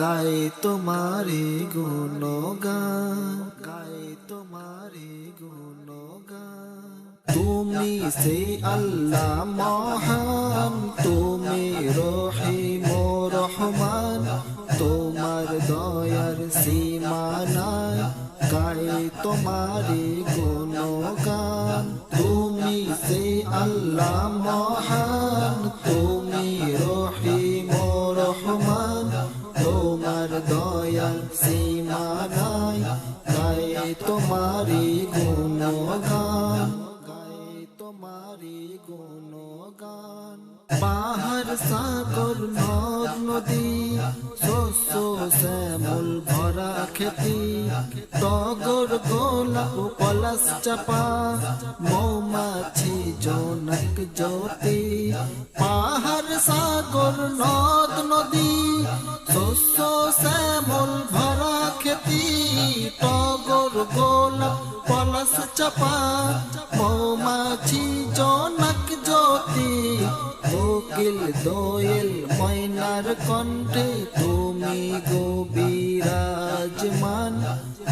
গায়ে তোমারি গুণগান, গায়ে তোমারি গুণগান। তুমি সে আল্লাহ মহান, তুমি রহিম রহমান, তোমার দয়ার সীমা নাই, গায়ে তোমারি গুণগান। তুমি সে আল্লাহ মহান, তুমি রহিম রহমান, তোমার দয়ার সীমা নাই, গায়ে তোমারি গুণগান, গায়ে তোমারি গুণগান। পাহাড় সাগর নদ নদী, শস্য শ্যামল ভরা খেতি, টগর গোলাপ পলাশ চাপা, মৌমাছি জনক জ্যোতি। পাহাড় সাগর নদ নদী, শস্য শ্যামল ভরা খেতি, টগর গোলাপ পলাশ চাপা, মৌমাছি জনক জ্যোতি। কোকিল দোয়েল ময়নার কণ্ঠে তুমি গো বিরাজমান,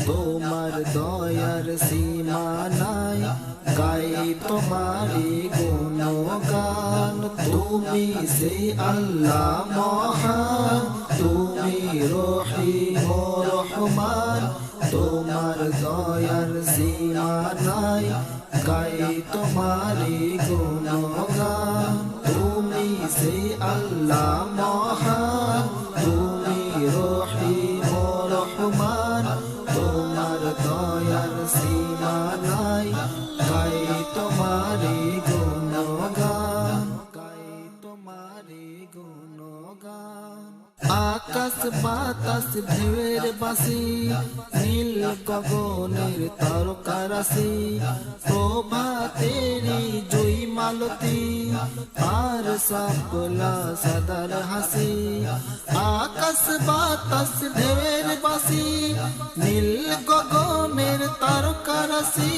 তোমার দয়ার সীমা নাই, গায়ে তোমারি গুণগান। তুমি সে আল্লাহ মহান, তুমি রহিম রহমান, তোমার দয়ার সীমা নাই, গায়ে তোমারি গুণগান। তুমি সে আল্লাহ মহান, তুমি রহিম রহমান, তোমার দয়ার সীমা নাই, গায়ে তোমারি গুণগান, গায়ে তোমারি গুণগান। আকাশ বাতাস ঢেউয়ের বাঁশি, নীল গগনের তারকারাশি, প্রভাতেরি জয়ী মালতী, আর সাপলা সদার হাসি। আকাশ বাতাস ঢেউয়ের বাঁশি, নীল গগনের তারকারাশি,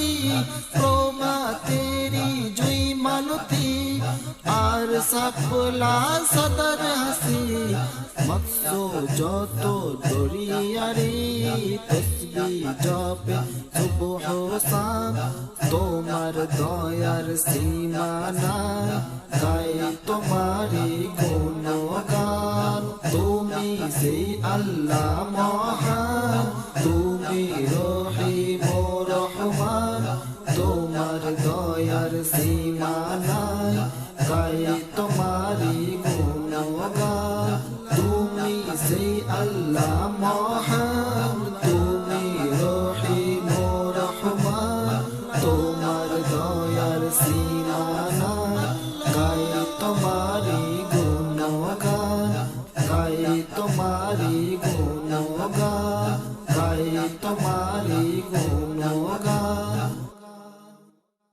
প্রভাতেরি জয়ী মালতী, আর সাপলা সদার হাসি। মৎস্য যত দরিয়ারে তসবিহ জপে সুবহ শাম, তোমার দয়ার সীমা নাই, গায়ে তোমারি গুণগান। তুমি সেই আল্লাহ মহান, তুমি রহিম রহমান, তোমার দয়ার সীমা নাই, গায়ে তোমারি গুণগান। তুমি সেই আল্লাহ মহান।